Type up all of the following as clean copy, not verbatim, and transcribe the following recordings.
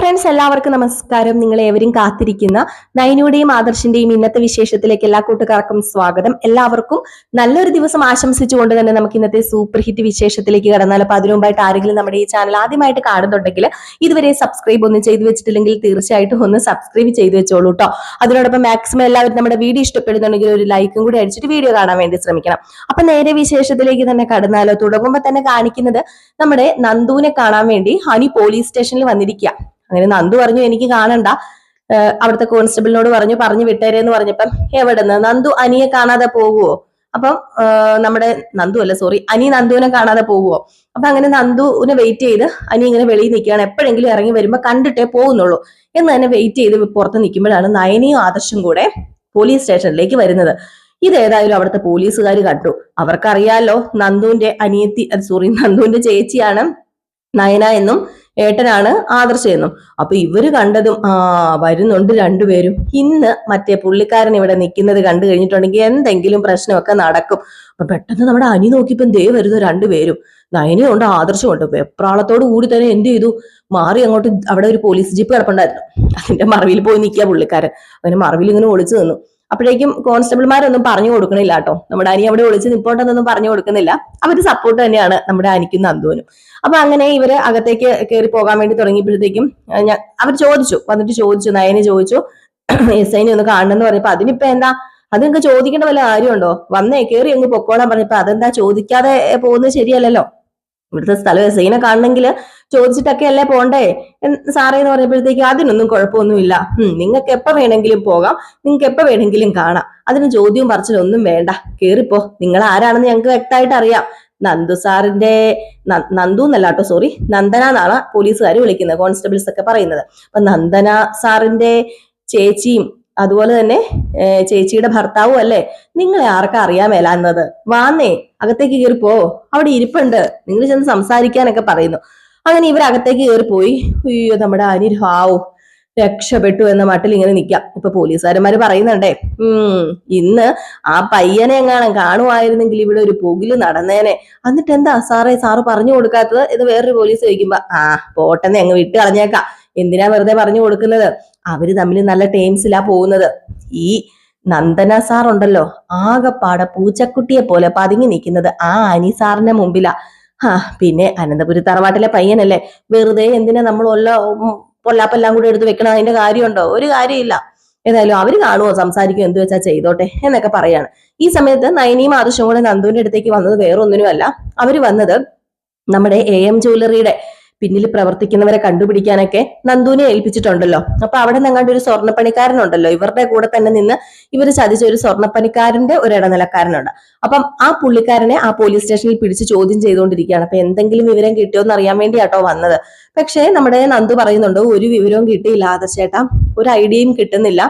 Friends, എല്ലാവർക്കും നമസ്കാരം. നിങ്ങളേവരും കാത്തിരിക്കുന്ന നയനയുടെയും ആദർശിന്റെയും ഇന്നത്തെ വിശേഷത്തിലേക്ക് എല്ലാ കൂട്ടുകാർക്കും സ്വാഗതം. എല്ലാവർക്കും നല്ലൊരു ദിവസം ആശംസിച്ചുകൊണ്ട് തന്നെ നമുക്ക് ഇന്നത്തെ സൂപ്പർ ഹിറ്റ് വിശേഷത്തിലേക്ക് കടന്നാൽ. അപ്പൊ അതിനു മുമ്പായിട്ട് ആരെങ്കിലും നമ്മുടെ ഈ ചാനൽ ആദ്യമായിട്ട് കാണുന്നുണ്ടെങ്കിൽ ഇതുവരെ സബ്സ്ക്രൈബ് ഒന്നും ചെയ്തു വെച്ചിട്ടില്ലെങ്കിൽ തീർച്ചയായിട്ടും ഒന്ന് സബ്സ്ക്രൈബ് ചെയ്തു വെച്ചോളൂ കേട്ടോ. അതിനോടൊപ്പം മാക്സിമം എല്ലാവരും നമ്മുടെ വീഡിയോ ഇഷ്ടപ്പെടുന്നുണ്ടെങ്കിൽ ഒരു ലൈക്കും കൂടി അടിച്ചിട്ട് വീഡിയോ കാണാൻ വേണ്ടി ശ്രമിക്കണം. അപ്പൊ നേരെ വിശേഷത്തിലേക്ക് തന്നെ കടന്നാലോ. തുടങ്ങുമ്പോൾ തന്നെ കാണിക്കുന്നത് നമ്മുടെ നന്ദുവിനെ കാണാൻ വേണ്ടി ഹനി പോലീസ് സ്റ്റേഷനിൽ വന്നിരിക്കുക. അങ്ങനെ നന്ദു പറഞ്ഞു, എനിക്ക് കാണണ്ട, അവിടുത്തെ കോൺസ്റ്റബിളിനോട് പറഞ്ഞു വിട്ടേരെന്ന് പറഞ്ഞപ്പം എവിടെന്ന് നന്ദു അനിയെ കാണാതെ പോകുവോ? അപ്പം നമ്മുടെ അനി നന്ദുവിനെ കാണാതെ പോകുവോ? അപ്പൊ അങ്ങനെ നന്ദുവിനെ വെയിറ്റ് ചെയ്ത് അനി ഇങ്ങനെ വെളിയിൽ നിൽക്കുകയാണ്. എപ്പോഴെങ്കിലും ഇറങ്ങി വരുമ്പോ കണ്ടിട്ടേ പോകുന്നുള്ളൂ എന്ന് തന്നെ വെയിറ്റ് ചെയ്ത് പുറത്ത് നിൽക്കുമ്പോഴാണ് നയനയും ആദർശും കൂടെ പോലീസ് സ്റ്റേഷനിലേക്ക് വരുന്നത്. ഇതേതായാലും അവിടുത്തെ പോലീസുകാർ കണ്ടു. അവർക്കറിയാലോ നന്ദുവിന്റെ ചേച്ചിയാണ് നയന എന്നും ഏട്ടനാണ് ആദർശ എന്നും. അപ്പൊ ഇവര് കണ്ടതും വരുന്നുണ്ട് രണ്ടുപേരും. ഇന്ന് മറ്റേ പുള്ളിക്കാരൻ ഇവിടെ നിൽക്കുന്നത് കണ്ടു കഴിഞ്ഞിട്ടുണ്ടെങ്കിൽ എന്തെങ്കിലും പ്രശ്നമൊക്കെ നടക്കും. അപ്പൊ പെട്ടെന്ന് നമ്മുടെ അനി നോക്കിയപ്പോ ദേ വരുന്നു രണ്ടുപേരും. നയനയുണ്ട് ആദർശമുണ്ട്. വെപ്രാളത്തോട് കൂടി തന്നെ എന്ത് ചെയ്തു, മാറി അങ്ങോട്ട്. അവിടെ ഒരു പോലീസ് ജീപ്പ് കിടപ്പുണ്ടായിരുന്നു, അതിന്റെ മറവിൽ പോയി നിൽക്കുക പുള്ളിക്കാരൻ. അങ്ങനെ മറവിൽ ഇങ്ങനെ ഒളിച്ചു നിന്നു. അപ്പോഴേക്കും കോൺസ്റ്റബിൾമാരൊന്നും പറഞ്ഞു കൊടുക്കണില്ല കേട്ടോ. നമ്മുടെ അനി അവിടെ ഒളിച്ച് നിപ്പോണ്ടെന്നൊന്നും പറഞ്ഞു കൊടുക്കുന്നില്ല. അവര് സപ്പോർട്ട് തന്നെയാണ് നമ്മുടെ അനിക്കും നന്ദുവിനും. അപ്പൊ അങ്ങനെ ഇവര് അകത്തേക്ക് കയറി പോകാൻ വേണ്ടി തുടങ്ങിയപ്പോഴത്തേക്കും അവർ ചോദിച്ചു, നയനെ ചോദിച്ചു SI ഒന്ന് കാണണമെന്ന് പറഞ്ഞപ്പോ അതിനിപ്പോ എന്താ, അത് നിങ്ങൾക്ക് ചോദിക്കേണ്ട വല്ല കാര്യമുണ്ടോ, വന്നേ കയറി അങ്ങ് പൊക്കോളാൻ പറഞ്ഞപ്പോ അതെന്താ ചോദിക്കാതെ പോകുന്നത് ശരിയല്ലല്ലോ. ഇവിടുത്തെ സ്ഥലം SIനെ കാണണമെങ്കിൽ ചോദിച്ചിട്ടൊക്കെ അല്ലേ പോണ്ടേ സാറേ എന്ന് പറഞ്ഞപ്പോഴത്തേക്ക് അതിനൊന്നും കുഴപ്പമൊന്നുമില്ല, നിങ്ങൾക്ക് എപ്പോ വേണമെങ്കിലും പോകാം, നിങ്ങൾക്ക് എപ്പോ വേണമെങ്കിലും കാണാം, അതിന് ചോദ്യവും പറച്ചിലൊന്നും വേണ്ട, കേറിപ്പോ, നിങ്ങൾ ആരാണെന്ന് ഞങ്ങൾക്ക് വ്യക്തമായിട്ട് അറിയാം. നന്ദു എന്നല്ല കേട്ടോ, സോറി, നന്ദന എന്നാണ് പോലീസുകാർ വിളിക്കുന്നത്, കോൺസ്റ്റബിൾസ് ഒക്കെ പറയുന്നത്. അപ്പൊ നന്ദന സാറിന്റെ ചേച്ചിയും അതുപോലെ തന്നെ ചേച്ചിയുടെ ഭർത്താവും അല്ലേ, നിങ്ങളെ ആർക്കാ അറിയാൻ മേലാന്നത്, വാന്നേ അകത്തേക്ക് കയറിപ്പോ, അവിടെ ഇരിപ്പുണ്ട്, നിങ്ങൾ ചെന്ന് സംസാരിക്കാനൊക്കെ പറയുന്നു. അങ്ങനെ ഇവർ അകത്തേക്ക് കയറിപ്പോയി. അയ്യോ, നമ്മുടെ അനിർഹാവോ രക്ഷപ്പെട്ടു എന്ന മട്ടിൽ ഇങ്ങനെ നിൽക്കാം. ഇപ്പൊ പോലീസുകാരന്മാര് പറയുന്നുണ്ടേ, ഇന്ന് ആ പയ്യനെ എങ്ങാനും കാണുമായിരുന്നെങ്കിൽ ഇവിടെ ഒരു പുകില് നടന്നേനെ. എന്നിട്ട് എന്താ സാറ് പറഞ്ഞു കൊടുക്കാത്തത് എന്ന് വേറൊരു പോലീസ് ചോദിക്കുമ്പോ പോട്ടെന്ന് അങ്ങ് വിട്ട് കളഞ്ഞേക്കാം, എന്തിനാ വെറുതെ പറഞ്ഞു കൊടുക്കുന്നത്, അവര് തമ്മിൽ നല്ല ടേംസിലാ പോകുന്നത്. ഈ നന്ദന സാർ ഉണ്ടല്ലോ, ആകെപ്പാടെ പൂച്ചക്കുട്ടിയെ പോലെ പതുങ്ങി നിൽക്കുന്നത് ആ അനി സാറിന്റെ മുമ്പിലാ. പിന്നെ അനന്തപുരി തറവാട്ടിലെ പയ്യനല്ലേ, വെറുതെ എന്തിനാ നമ്മൾ പൊല്ലാപ്പെല്ലാം കൂടെ എടുത്ത് വെക്കണം, അതിന്റെ കാര്യമുണ്ടോ? ഒരു കാര്യമില്ല. ഏതായാലും അവര് കാണുമോ, സംസാരിക്കുമോ, എന്ത് വെച്ചാൽ ചെയ്തോട്ടെ എന്നൊക്കെ പറയാണ്. ഈ സമയത്ത് നയനിയും ആദർശവും കൂടെ നന്ദുവിന്റെ അടുത്തേക്ക് വന്നത് വേറൊന്നിനുമല്ല, അവര് വന്നത് നമ്മുടെ AM ജ്വല്ലറിയുടെ പിന്നിൽ പ്രവർത്തിക്കുന്നവരെ കണ്ടുപിടിക്കാനൊക്കെ നന്ദുവിനെ ഏൽപ്പിച്ചിട്ടുണ്ടല്ലോ. അപ്പൊ അവിടെ നിങ്ങാണ്ട് ഒരു സ്വർണ്ണപ്പണിക്കാരനുണ്ടല്ലോ, ഇവരുടെ കൂടെ തന്നെ നിന്ന് ഇവര് ചതിച്ച ഒരു സ്വർണ്ണപ്പണിക്കാരന്റെ ഒരു ഇടനിലക്കാരനുണ്ട്. അപ്പം ആ പുള്ളിക്കാരനെ ആ പോലീസ് സ്റ്റേഷനിൽ പിടിച്ച് ചോദ്യം ചെയ്തുകൊണ്ടിരിക്കുകയാണ്. അപ്പൊ എന്തെങ്കിലും വിവരം കിട്ടിയോ എന്ന് അറിയാൻ വേണ്ടിയാട്ടോ വന്നത്. പക്ഷേ നമ്മുടെ നന്ദു പറയുന്നുണ്ട്, ഒരു വിവരവും കിട്ടിയില്ല ആദർശേട്ടാ, ഒരു ഐഡിയയും കിട്ടുന്നില്ല.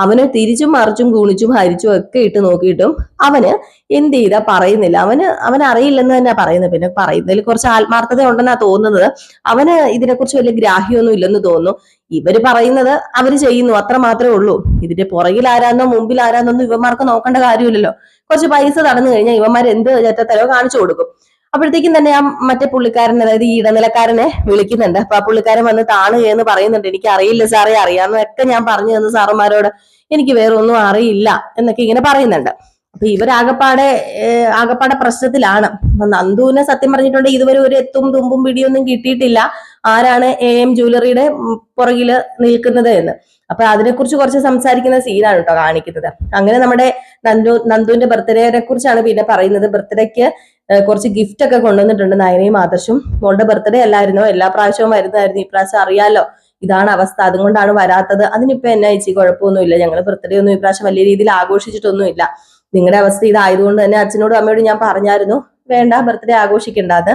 അവന് തിരിച്ചും മറിച്ചും ഗുണിച്ചും ഹരിച്ചും ഒക്കെ ഇട്ട് നോക്കിയിട്ടും അവന് എന്ത് ചെയ്താ പറയുന്നില്ല, അവന് അറിയില്ലെന്ന് തന്നെ പറയുന്നത്. പിന്നെ പറയുന്നതിൽ കുറച്ച് ആത്മാർത്ഥത ഉണ്ടെന്നാ തോന്നുന്നത്. അവന് ഇതിനെക്കുറിച്ച് വലിയ ഗ്രാഹ്യമൊന്നും ഇല്ലെന്ന് തോന്നുന്നു. ഇവര് പറയുന്നത് അവര് ചെയ്യുന്നു, അത്ര മാത്രമേ ഉള്ളൂ. ഇതിന്റെ പുറകിൽ ആരാന്നോ മുമ്പിൽ ആരാന്നൊന്നും ഇവന്മാർക്ക് നോക്കേണ്ട കാര്യമില്ലല്ലോ. കുറച്ച് പൈസ തടഞ്ഞു കഴിഞ്ഞാൽ ഇവന്മാർ എന്ത് ചെറ്റത്തരോ കാണിച്ചു കൊടുക്കും. അപ്പോഴത്തേക്കും തന്നെ ആ മറ്റേ പുള്ളിക്കാരൻ, അതായത് ഈ ഇടനിലക്കാരനെ വിളിക്കുന്നുണ്ട്. അപ്പൊ ആ പുള്ളിക്കാരൻ വന്ന് താണുകയെന്ന് പറയുന്നുണ്ട്. എനിക്ക് അറിയില്ല സാറേ, അറിയാമെന്നൊക്കെ ഞാൻ പറഞ്ഞു തന്നു സാറുമാരോട്, എനിക്ക് വേറെ ഒന്നും അറിയില്ല എന്നൊക്കെ ഇങ്ങനെ പറയുന്നുണ്ട്. അപ്പൊ ആകപ്പാടെ പ്രശ്നത്തിലാണ്. അപ്പൊ നന്ദുവിനെ സത്യം പറഞ്ഞിട്ടുണ്ടെങ്കിൽ ഇതുവരെ ഒരു എത്തും തുമ്പും പിടിയൊന്നും കിട്ടിയിട്ടില്ല, ആരാണ് AM ജ്വല്ലറിയുടെ പുറകില് നിൽക്കുന്നത് എന്ന്. അപ്പൊ അതിനെക്കുറിച്ച് കുറച്ച് സംസാരിക്കുന്ന സീനാണ് കേട്ടോ കാണിക്കുന്നത്. അങ്ങനെ നമ്മുടെ നന്ദുവിന്റെ ബർത്ത്ഡേനെ കുറിച്ചാണ് പിന്നെ പറയുന്നത്. ബർത്ത്ഡേക്ക് കുറച്ച് ഗിഫ്റ്റ് ഒക്കെ കൊണ്ടുവന്നിട്ടുണ്ട് നയനയും ആദർശും. മോളുടെ ബർത്ത്ഡേ അല്ലായിരുന്നോ, എല്ലാ പ്രാവശ്യവും വരുന്നതായിരുന്നു, ഈ പ്രാവശ്യം അറിയാലോ ഇതാണ് അവസ്ഥ, അതുകൊണ്ടാണ് വരാത്തത്. അതിനിപ്പോ എന്നാ ചേച്ചി, കുഴപ്പമൊന്നുമില്ല, ഞങ്ങൾ ബർത്ത്ഡേ ഒന്നും ഈ പ്രാവശ്യം വലിയ രീതിയിൽ ആഘോഷിച്ചിട്ടൊന്നുമില്ല, നിങ്ങളുടെ അവസ്ഥ ഇതായതുകൊണ്ട് തന്നെ അച്ഛനോടും അമ്മയോടും ഞാൻ പറഞ്ഞായിരുന്നു, വേണ്ട ബർത്ത്ഡേ ആഘോഷിക്കേണ്ടത്.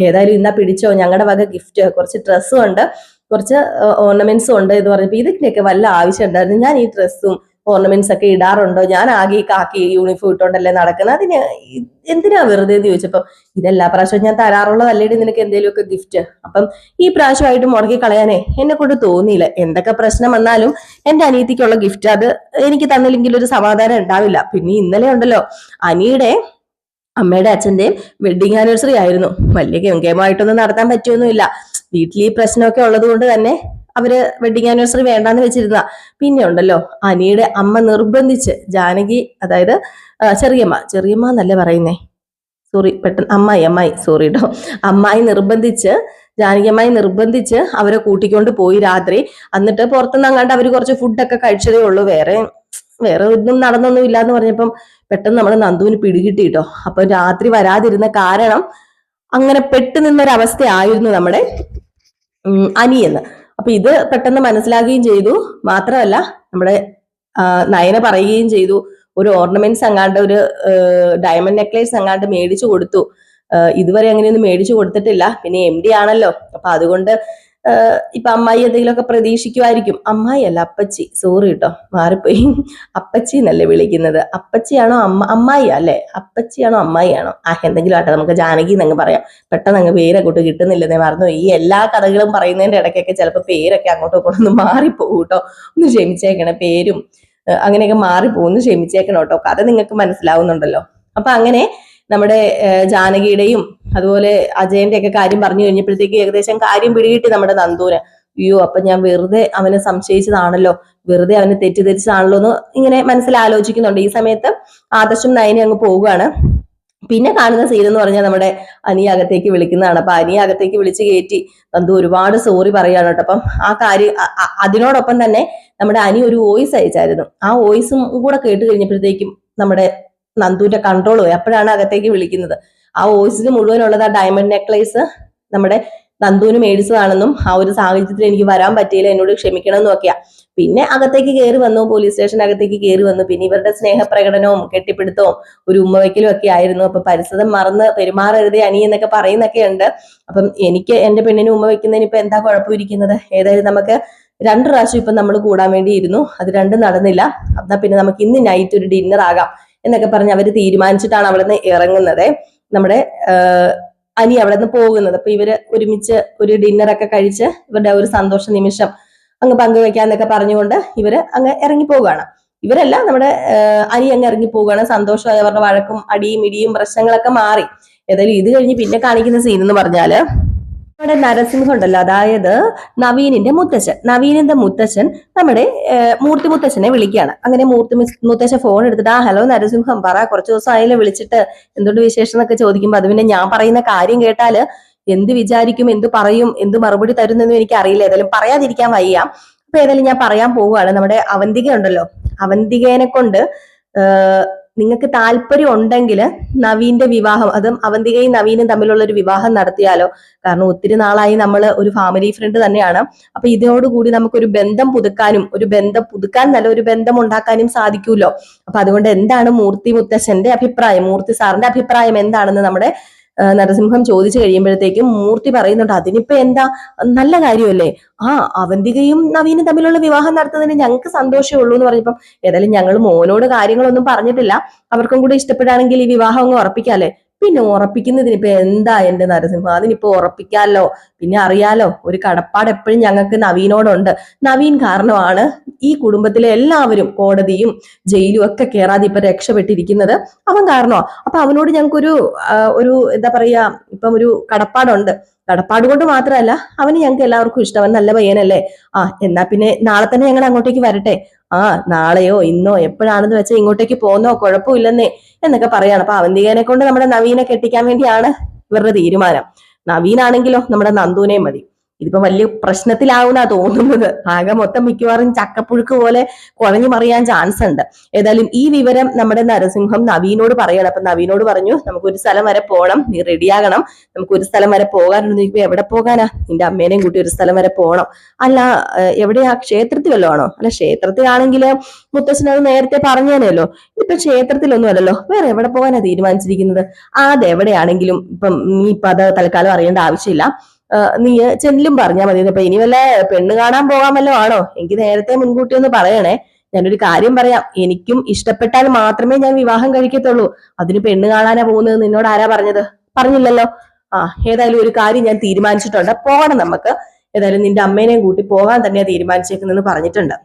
ഏതായാലും ഇന്നാ പിടിച്ചോ, ഞങ്ങളുടെ വക ഗിഫ്റ്റ്, കുറച്ച് ഡ്രസ്സും ഉണ്ട്, കുറച്ച് ഓർണമെന്റ്സും ഉണ്ട് എന്ന് പറഞ്ഞപ്പോ ഇതിന്റെയൊക്കെ വല്ല ആവശ്യം ഉണ്ടായിരുന്നു, ഞാൻ ഈ ഡ്രസ്സും ഓർണമെന്റ്സ് ഒക്കെ ഇടാറുണ്ടോ, ഞാൻ ആകെ കാക്കി യൂണിഫോം ഇട്ടോണ്ടല്ലേ നടക്കുന്നത്, അതിന് എന്തിനാ വെറുതെ എന്ന് ചോദിച്ചപ്പോ ഇതെല്ലാ പ്രാവശ്യവും ഞാൻ തരാറുള്ളതല്ലേ നിനക്ക് എന്തെങ്കിലുമൊക്കെ ഗിഫ്റ്റ്, അപ്പം ഈ പ്രാവശ്യമായിട്ട് മുടക്കി കളയാനേ എന്നെ കൊണ്ട് തോന്നിയില്ല, എന്തൊക്കെ പ്രശ്നം വന്നാലും എന്റെ അനിയത്തിക്കുള്ള ഗിഫ്റ്റ് അത് എനിക്ക് തന്നില്ലെങ്കിൽ ഒരു സമാധാനം ഉണ്ടാവില്ല. പിന്നെ ഇന്നലെ ഉണ്ടല്ലോ അനിയുടെ അമ്മയുടെ അച്ഛന്റെയും വെഡിങ് ആനിവേഴ്സറി ആയിരുന്നു. വലിയ ഗംഭീരമായിട്ടൊന്നും നടത്താൻ പറ്റിയൊന്നുമില്ല, വീട്ടിൽ ഈ പ്രശ്നമൊക്കെ ഉള്ളത് കൊണ്ട് തന്നെ അവര് വെഡിങ് ആനിവേഴ്സറി വേണ്ടാന്ന് വെച്ചിരുന്ന. പിന്നെ ഉണ്ടല്ലോ അനിയുടെ അമ്മ നിർബന്ധിച്ച് ജാനകി, അതായത് ചെറിയമ്മ എന്നല്ലേ പറയുന്നേ, സോറി പെട്ടെന്ന് അമ്മായി സോറി കേട്ടോ, ജാനകി അമ്മായി നിർബന്ധിച്ച് അവരെ കൂട്ടിക്കൊണ്ട് പോയി രാത്രി. എന്നിട്ട് പുറത്തുനിന്ന് അങ്ങാണ്ട് അവര് കുറച്ച് ഫുഡൊക്കെ കഴിച്ചതേ ഉള്ളൂ, വേറെ ഒന്നും നടന്നൊന്നും ഇല്ല എന്ന് പറഞ്ഞപ്പം പെട്ടെന്ന് നമ്മുടെ നന്ദുവിന് പിടികിട്ടി കേട്ടോ. അപ്പൊ രാത്രി വരാതിരുന്ന കാരണം അങ്ങനെ പെട്ടു നിന്നൊരവസ്ഥയായിരുന്നു നമ്മുടെ അനിയെന്ന്. അപ്പൊ ഇത് പെട്ടെന്ന് മനസ്സിലാക്കുകയും ചെയ്തു. മാത്രമല്ല നമ്മുടെ നയന പറയുകയും ചെയ്തു, ഒരു ഓർണമെന്റ്സ് അങ്ങാണ്ട്, ഒരു ഡയമണ്ട് നെക്ലേസ് അങ്ങാണ്ട് മേടിച്ചു കൊടുത്തു. ഇതുവരെ അങ്ങനെയൊന്നും മേടിച്ചു കൊടുത്തിട്ടില്ല. പിന്നെ MD ആണല്ലോ, അപ്പൊ അതുകൊണ്ട് ഇപ്പൊ അമ്മായി എന്തെങ്കിലുമൊക്കെ പ്രതീക്ഷിക്കുമായിരിക്കും. അമ്മായി അല്ല, അപ്പച്ചി, സോറി കേട്ടോ, മാറിപ്പോയി. അപ്പച്ചി എന്നല്ലേ വിളിക്കുന്നത്? അപ്പച്ചിയാണോ അമ്മായി അല്ലേ? അപ്പച്ചിയാണോ അമ്മായിയാണോ? എന്തെങ്കിലും ആട്ടെ, നമുക്ക് ജാനകി എന്നങ്ങ് പറയാം. പെട്ടെന്ന് അങ്ങ് പേരങ്ങോട്ട് കിട്ടുന്നില്ലെന്നേ മറന്നു. ഈ എല്ലാ കഥകളും പറയുന്നതിന്റെ ഇടയ്ക്കൊക്കെ ചിലപ്പോൾ പേരൊക്കെ അങ്ങോട്ടും ഇങ്ങോട്ടും ഒന്ന് മാറിപ്പോകും കേട്ടോ. ഒന്ന് ക്ഷമിച്ചേക്കണേ, പേരും അങ്ങനെയൊക്കെ മാറിപ്പോകുന്നു, ക്ഷമിച്ചേക്കണം കേട്ടോ. കഥ നിങ്ങൾക്ക് മനസ്സിലാവുന്നുണ്ടല്ലോ. അപ്പൊ അങ്ങനെ നമ്മുടെ ജാനകിയുടെയും അതുപോലെ അജയന്റെ ഒക്കെ കാര്യം പറഞ്ഞു കഴിഞ്ഞപ്പോഴത്തേക്ക് ഏകദേശം കാര്യം പിടികിട്ടി നമ്മുടെ നന്ദൂന്. അയ്യോ, അപ്പൊ ഞാൻ വെറുതെ അവനെ സംശയിച്ചതാണല്ലോ, വെറുതെ അവനെ തെറ്റിദ്ധരിച്ചതാണല്ലോ എന്ന് ഇങ്ങനെ മനസ്സിലാലോചിക്കുന്നുണ്ട്. ഈ സമയത്ത് ആദർശം നയനെ അങ്ങ് പോവുകയാണ്. പിന്നെ കാണുന്ന സീൻ എന്ന് പറഞ്ഞാൽ നമ്മുടെ അനിയെ അകത്തേക്ക് വിളിക്കുന്നതാണ്. അപ്പൊ അനിയെ അകത്തേക്ക് വിളിച്ച് കയറ്റി നന്ദു ഒരുപാട് സോറി പറയാണ് കേട്ടോ. അപ്പം ആ കാര്യം അതിനോടൊപ്പം തന്നെ നമ്മുടെ അനി ഒരു വോയിസ് അയച്ചായിരുന്നു. ആ വോയിസും കൂടെ കേട്ട് കഴിഞ്ഞപ്പോഴത്തേക്കും നമ്മുടെ നന്ദുവിന്റെ കൺട്രോൾ പോയി. അപ്പോഴാണ് അകത്തേക്ക് വിളിക്കുന്നത്. ആ വോയിസിന് മുഴുവനുള്ളത് ആ ഡയമണ്ട് നെക്ലേസ് നമ്മുടെ നന്ദുവിന് മേടിച്ചതാണെന്നും ആ ഒരു സാഹചര്യത്തിൽ എനിക്ക് വരാൻ പറ്റിയില്ല, എന്നോട് ക്ഷമിക്കണം എന്നും ഒക്കെയാ. പിന്നെ അകത്തേക്ക് കയറി വന്നു, പോലീസ് സ്റ്റേഷനകത്തേക്ക് കയറി വന്നു. പിന്നെ ഇവരുടെ സ്നേഹപ്രകടനവും കെട്ടിപ്പിടുത്തവും ഒരു ഉമ്മവയ്ക്കലും ഒക്കെ ആയിരുന്നു. അപ്പൊ പരിസ്ഥിതി മറന്ന് പെരുമാറരുതേ അനി എന്നൊക്കെ പറയുന്നൊക്കെ ഉണ്ട്. അപ്പം എനിക്ക് എന്റെ പെണ്ണിന് ഉമ്മ വെക്കുന്നതിന് ഇപ്പൊ എന്താ കുഴപ്പമിരിക്കുന്നത്? ഏതായാലും നമുക്ക് 2 പ്രാവശ്യം ഇപ്പൊ നമ്മൾ കൂടാൻ വേണ്ടി ഇരുന്നു, അത് രണ്ടും നടന്നില്ല. എന്നാ പിന്നെ നമുക്ക് ഇന്ന് നൈറ്റ് ഒരു ഡിന്നർ ആകാം എന്നൊക്കെ പറഞ്ഞ് അവര് തീരുമാനിച്ചിട്ടാണ് അവിടെ നിന്ന് ഇറങ്ങുന്നത്. നമ്മുടെ അനി അവിടെ നിന്ന് പോകുന്നത്. അപ്പൊ ഇവര് ഒരുമിച്ച് ഒരു ഡിന്നറൊക്കെ കഴിച്ച് ഇവരുടെ ഒരു സന്തോഷ നിമിഷം അങ്ങ് പങ്കുവെക്കാന്നൊക്കെ പറഞ്ഞുകൊണ്ട് ഇവര് അങ്ങ് ഇറങ്ങി പോവുകയാണ്. ഇവരല്ല, നമ്മുടെ അനി അങ്ങ് ഇറങ്ങി പോവുകയാണ്. സന്തോഷമായി, അവരുടെ വഴക്കും അടിയും ഇടിയും പ്രശ്നങ്ങളൊക്കെ മാറി. ഏതായാലും ഇത് കഴിഞ്ഞ് പിന്നെ കാണിക്കുന്ന സീൻ എന്ന് പറഞ്ഞാല് നമ്മുടെ നരസിംഹം ഉണ്ടല്ലോ, അതായത് നവീനിന്റെ മുത്തച്ഛൻ നമ്മുടെ മൂർത്തി മുത്തച്ഛനെ വിളിക്കുകയാണ്. അങ്ങനെ മൂർത്തി മുത്തച്ഛൻ ഫോൺ എടുത്തിട്ട് ഹലോ നരസിംഹം, പറ, കുറച്ച് ദിവസം ആയാലും വിളിച്ചിട്ട്, എന്തുകൊണ്ട് വിശേഷം എന്നൊക്കെ ചോദിക്കുമ്പോ അത് പിന്നെ ഞാൻ പറയുന്ന കാര്യം കേട്ടാല് എന്ത് വിചാരിക്കും, എന്ത് പറയും, എന്ത് മറുപടി തരുന്നെന്നും എനിക്ക് അറിയില്ല. ഏതായാലും പറയാതിരിക്കാൻ വയ്യ. അപ്പൊ ഏതായാലും ഞാൻ പറയാൻ പോവുകയാണ്. നമ്മുടെ അവന്തിക ഉണ്ടല്ലോ, അവന്തികേനെ കൊണ്ട് നിങ്ങൾക്ക് താല്പര്യം ഉണ്ടെങ്കിൽ നവീന്റെ വിവാഹം, അതും അവന്തികയും നവീനും തമ്മിലുള്ള ഒരു വിവാഹം നടത്തിയാലോ? കാരണം ഒത്തിരി നാളായി നമ്മൾ ഒരു ഫാമിലി ഫ്രണ്ട് തന്നെയാണ്. അപ്പൊ ഇതിനോടുകൂടി നമുക്കൊരു ബന്ധം പുതുക്കാനും, ഒരു ബന്ധം ഉണ്ടാക്കാനും സാധിക്കുമല്ലോ. അപ്പൊ അതുകൊണ്ട് എന്താണ് മൂർത്തി മുത്തശ്ശന്റെ അഭിപ്രായം, മൂർത്തി സാറിന്റെ അഭിപ്രായം എന്താണെന്ന് നമ്മുടെ നരസിംഹം ചോദിച്ചു കഴിയുമ്പോഴത്തേക്കും മൂർത്തി പറയുന്നുണ്ട്, അതിനിപ്പോ എന്താ, നല്ല കാര്യമല്ലേ, അവന്തികയും നവീനും തമ്മിലുള്ള വിവാഹം നടത്തുന്നതിന് ഞങ്ങൾക്ക് സന്തോഷമേ ഉള്ളൂ എന്ന് പറഞ്ഞപ്പം ഏതായാലും ഞങ്ങൾ മോനോട് കാര്യങ്ങളൊന്നും പറഞ്ഞിട്ടില്ല, അവർക്കും കൂടി ഇഷ്ടപ്പെടുകയാണെങ്കിൽ ഈ വിവാഹം അങ്ങ് ഉറപ്പിക്കാല്ലേ. പിന്നെ ഉറപ്പിക്കുന്നതിന് ഇപ്പൊ എന്താ എന്റെ നരസിംഹം, അതിനിപ്പോ ഉറപ്പിക്കാലോ. പിന്നെ അറിയാലോ, ഒരു കടപ്പാട് എപ്പോഴും ഞങ്ങൾക്ക് നവീനോടുണ്ട്. നവീൻ കാരണമാണ് ഈ കുടുംബത്തിലെ എല്ലാവരും കോടതിയും ജയിലും ഒക്കെ കയറാതെ ഇപ്പൊ രക്ഷപ്പെട്ടിരിക്കുന്നത്, അവൻ കാരണോ. അപ്പൊ അവനോട് ഞങ്ങൾക്കൊരു എന്താ പറയാ, ഇപ്പം ഒരു കടപ്പാടുണ്ട്. കടപ്പാട് കൊണ്ട് മാത്രമല്ല, അവന് ഞങ്ങൾക്ക് എല്ലാവർക്കും ഇഷ്ടം, അവൻ നല്ല പയ്യനല്ലേ. എന്നാ പിന്നെ നാളെ തന്നെ ഞങ്ങൾ അങ്ങോട്ടേക്ക് വരട്ടെ. നാളെയോ ഇന്നോ എപ്പോഴാണെന്ന് വെച്ചാൽ ഇങ്ങോട്ടേക്ക് പോന്നോ, കുഴപ്പമില്ലെന്നേ എന്നൊക്കെ പറയാണ്. അപ്പൊ അവന്തികനെ കൊണ്ട് നമ്മുടെ നവീനെ കെട്ടിക്കാൻ വേണ്ടിയാണ് ഇവരുടെ തീരുമാനം. നവീനാണെങ്കിലോ നമ്മുടെ നന്ദുവിനെയും മതി. ഇതിപ്പോ വലിയ പ്രശ്നത്തിലാവുന്നാ തോന്നുന്നത്. ആകെ മൊത്തം മിക്കവാറും ചക്കപ്പുഴുക്ക് പോലെ കുഴഞ്ഞു മറിയാൻ ചാൻസ് ഉണ്ട്. ഏതായാലും ഈ വിവരം നമ്മുടെ നരസിംഹം നവീനോട് പറയണം. അപ്പൊ നവീനോട് പറഞ്ഞു, നമുക്കൊരു സ്ഥലം വരെ പോകണം, നീ റെഡിയാകണം, നമുക്കൊരു സ്ഥലം വരെ പോകാനുണ്ട്. ഇപ്പൊ എവിടെ പോകാനാ? നിന്റെ അമ്മേനെയും കൂട്ടി ഒരു സ്ഥലം വരെ പോകണം. അല്ല, എവിടെയാ? ക്ഷേത്രത്തിൽ വല്ലോ ആണോ? അല്ല, ക്ഷേത്രത്തിലാണെങ്കിൽ മുത്തശ്ശനത് നേരത്തെ പറഞ്ഞേനല്ലോ. ഇതിപ്പോ ക്ഷേത്രത്തിലൊന്നും അല്ലല്ലോ, വേറെ എവിടെ പോകാനാ തീരുമാനിച്ചിരിക്കുന്നത്? അതെവിടെയാണെങ്കിലും ഇപ്പം നീ ഇപ്പൊ അത് തൽക്കാലം അറിയേണ്ട ആവശ്യമില്ല, നീ ചെല്ലും പറഞ്ഞാൽ മതി. ഇപ്പൊ ഇനി വല്ല പെണ്ണ് കാണാൻ പോകാമല്ലോ ആണോ? എനിക്ക് നേരത്തെ മുൻകൂട്ടി ഒന്ന് പറയണേ. ഞാനൊരു കാര്യം പറയാം, എനിക്കും ഇഷ്ടപ്പെട്ടാൽ മാത്രമേ ഞാൻ വിവാഹം കഴിക്കത്തുള്ളൂ. അതിന് പെണ്ണ് കാണാനാ പോകുന്നത് നിന്നോട് ആരാ പറഞ്ഞത്? പറഞ്ഞില്ലല്ലോ. ഏതായാലും ഒരു കാര്യം ഞാൻ തീരുമാനിച്ചിട്ടുണ്ട്, പോകണം നമുക്ക്. ഏതായാലും നിന്റെ അമ്മേനെയും കൂട്ടി പോകാൻ തന്നെയാ തീരുമാനിച്ചേക്കുന്നെന്ന് പറഞ്ഞിട്ടുണ്ട്.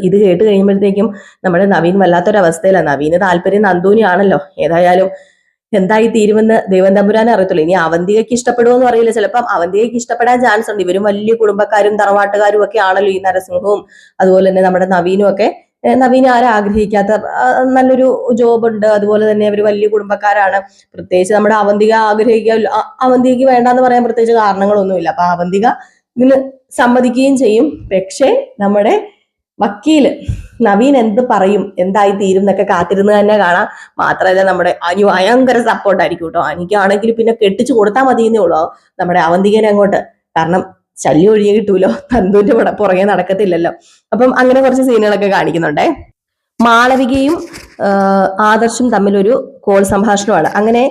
ഇത് കേട്ട് കഴിയുമ്പോഴത്തേക്കും നമ്മുടെ നവീൻ വല്ലാത്തൊരവസ്ഥയിലാണ്. നവീന് താല്പര്യം നന്ദൂനി ആണല്ലോ. ഏതായാലും എന്തായി തീരുമെന്ന് ദൈവം തമ്പുരാനെ അറിയത്തുള്ളൂ. ഇനി അവന്തികയ്ക്ക് ഇഷ്ടപ്പെടുമോ അറിയില്ല. ചിലപ്പം അവന്തികയ്ക്ക് ഇഷ്ടപ്പെടാൻ ചാൻസ് ഉണ്ട്. ഇവരും വലിയ കുടുംബക്കാരും തറവാട്ടുകാരും ഒക്കെ ആണല്ലോ, ഈ നരസിംഹവും അതുപോലെ തന്നെ നമ്മുടെ നവീനും ഒക്കെ. നവീൻ ആരും ആഗ്രഹിക്കാത്ത നല്ലൊരു ജോബ് ഉണ്ട്, അതുപോലെ തന്നെ അവർ വലിയ കുടുംബക്കാരാണ്. പ്രത്യേകിച്ച് നമ്മുടെ അവന്തിക അവന്തികയ്ക്ക് വേണ്ടാന്ന് പറയാൻ പ്രത്യേകിച്ച് കാരണങ്ങളൊന്നുമില്ല. അപ്പൊ അവന്തിക ഇതിന് സമ്മതിക്കുകയും ചെയ്യും. പക്ഷേ നമ്മുടെ വക്കീല് നവീൻ എന്ത് പറയും, എന്തായി തീരും എന്നൊക്കെ കാത്തിരുന്ന് തന്നെ കാണാം. മാത്രമല്ല നമ്മുടെ അനി ഭയങ്കര സപ്പോർട്ടായിരിക്കും കേട്ടോ. അനിക്കാണെങ്കിൽ പിന്നെ കെട്ടിച്ചു കൊടുത്താൽ മതിയെന്നേ ഉള്ളൂ നമ്മുടെ അവന്തികനെ അങ്ങോട്ട്. കാരണം ശല്യം ഒഴിഞ്ഞു കിട്ടൂലോ, തന്തുവിന്റെ പുറകെ നടക്കത്തില്ലല്ലോ. അപ്പം അങ്ങനെ കുറച്ച് സീനുകളൊക്കെ കാണിക്കുന്നുണ്ടേ. മാളവികയും ആദർശും തമ്മിലൊരു കോൾ സംഭാഷണമാണ്. അങ്ങനെ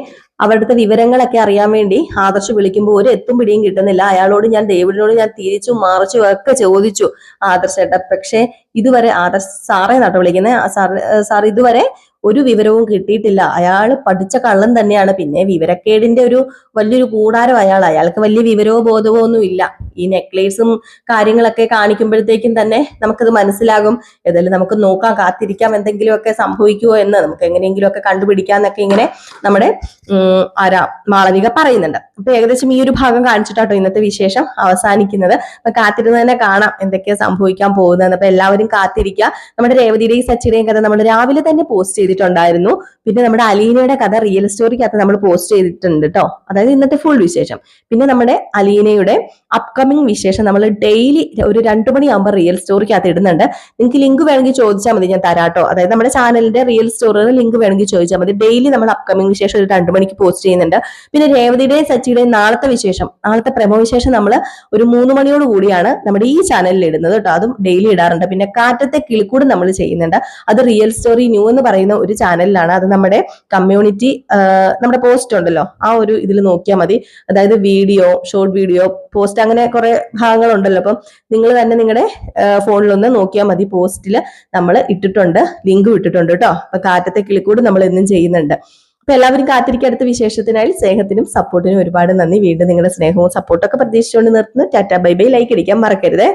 അവരുടെ വിവരങ്ങളൊക്കെ അറിയാൻ വേണ്ടി ആദർശ് വിളിക്കുമ്പോൾ ഒരു എത്തും പിടിയും കിട്ടുന്നില്ല. അയാളോട് ഞാൻ ഡേവിഡിനോട് ഞാൻ തിരിച്ചും മറിച്ചും ഒക്കെ ചോദിച്ചു ആദർശേട്ട, പക്ഷെ ഇതുവരെ ആദർശ് സാറേ നട്ടോ വിളിക്കുന്നത്, സാർ ഇതുവരെ ഒരു വിവരവും കിട്ടിയിട്ടില്ല. അയാൾ പഠിച്ച കള്ളൻ തന്നെയാണ്. പിന്നെ വിവരക്കേടിന്റെ ഒരു വലിയൊരു കൂടാരം അയാൾക്ക് വലിയ വിവരവോ ബോധവോ ഒന്നും ഇല്ല. ഈ നെക്ലേസും കാര്യങ്ങളൊക്കെ കാണിക്കുമ്പോഴത്തേക്കും തന്നെ നമുക്കത് മനസ്സിലാകും. ഏതായാലും നമുക്ക് നോക്കാം, കാത്തിരിക്കാം, എന്തെങ്കിലുമൊക്കെ സംഭവിക്കുമോ എന്ന്, നമുക്ക് എങ്ങനെയെങ്കിലും ഒക്കെ കണ്ടുപിടിക്കാന്നൊക്കെ ഇങ്ങനെ നമ്മുടെ മാളവിക പറയുന്നുണ്ട്. അപ്പൊ ഏകദേശം ഈ ഒരു ഭാഗം കാണിച്ചിട്ടാട്ടോ ഇന്നത്തെ വിശേഷം അവസാനിക്കുന്നത്. അപ്പൊ കാത്തിരുന്ന് തന്നെ കാണാം എന്തൊക്കെയാ സംഭവിക്കാൻ പോകുന്നത്. അപ്പൊ എല്ലാവരും കാത്തിരിക്കുക. നമ്മുടെ രേവതിയുടെയും സച്ചിയുടെയും കഥ നമ്മൾ രാവിലെ തന്നെ പോസ്റ്റ് ചെയ്തിട്ടുണ്ടായിരുന്നു. പിന്നെ നമ്മുടെ അലീനയുടെ കഥ റിയൽ സ്റ്റോറിക്കകത്ത് നമ്മൾ പോസ്റ്റ് ചെയ്തിട്ടുണ്ട് കേട്ടോ. അതായത് ഇന്നത്തെ ഫുൾ വിശേഷം. പിന്നെ നമ്മുടെ അലീനയുടെ അപ്കമിങ് വിശേഷം നമ്മൾ ഡെയിലി ഒരു 2 മണിയാകുമ്പോൾ റിയൽ സ്റ്റോറിക്കകത്ത് ഇടുന്നുണ്ട്. നിങ്ങൾക്ക് ലിങ്ക് വേണമെങ്കിൽ ചോദിച്ചാൽ മതി, ഞാൻ തരാട്ടോ. അതായത് നമ്മുടെ ചാനലിന്റെ റിയൽ സ്റ്റോറിയുടെ ലിങ്ക് വേണമെങ്കിൽ ചോദിച്ചാൽ മതി. ഡെയിലി നമ്മൾ അപ്കമിങ് വിശേഷം ഒരു 2 മണിക്ക് പോസ്റ്റ് ചെയ്യുന്നുണ്ട്. പിന്നെ രേവതിയുടെയും സച്ചിയുടെയും നാളത്തെ വിശേഷം, നാളത്തെ പ്രമോ വിശേഷം നമ്മൾ ഒരു 3 മണിയോട് കൂടിയാണ് നമ്മുടെ ഈ ചാനലിൽ ഇടുന്നത് കേട്ടോ. അതും ഡെയിലി ഇടാറുണ്ട്. പിന്നെ കാറ്റത്തെ കിളിക്കൂട് നമ്മൾ ചെയ്യുന്നുണ്ട്. അത് റിയൽ സ്റ്റോറി ന്യൂ എന്ന് പറയുന്ന ഒരു ചാനലിലാണ്. അത് നമ്മുടെ കമ്മ്യൂണിറ്റി നമ്മുടെ പോസ്റ്റ് ഉണ്ടല്ലോ, ആ ഒരു ഇതിൽ നോക്കിയാൽ മതി. അതായത് വീഡിയോ, ഷോർട്ട് വീഡിയോ, പോസ്റ്റ്, അങ്ങനെ കുറെ ഭാഗങ്ങളുണ്ടല്ലോ. അപ്പം നിങ്ങൾ തന്നെ നിങ്ങളുടെ ഫോണിലൊന്ന് നോക്കിയാൽ മതി. പോസ്റ്റിൽ നമ്മൾ ഇട്ടിട്ടുണ്ട്, ലിങ്ക് ഇട്ടിട്ടുണ്ട് കേട്ടോ. അപ്പൊ കാറ്റത്തെ കിളിക്കൂട് നമ്മൾ എന്നും ചെയ്യുന്നുണ്ട്. അപ്പൊ എല്ലാവരും കാത്തിരിക്കുക അടുത്ത വിശേഷത്തിനായി. സ്നേഹത്തിനും സപ്പോർട്ടിനും ഒരുപാട് നന്ദി. വീണ്ടും നിങ്ങളുടെ സ്നേഹവും സപ്പോർട്ടൊക്കെ പ്രതീക്ഷിച്ചുകൊണ്ട് നിർത്തുന്നു. Tata bye bye. ലൈക്ക് അടിക്കാൻ മറക്കരുതേ.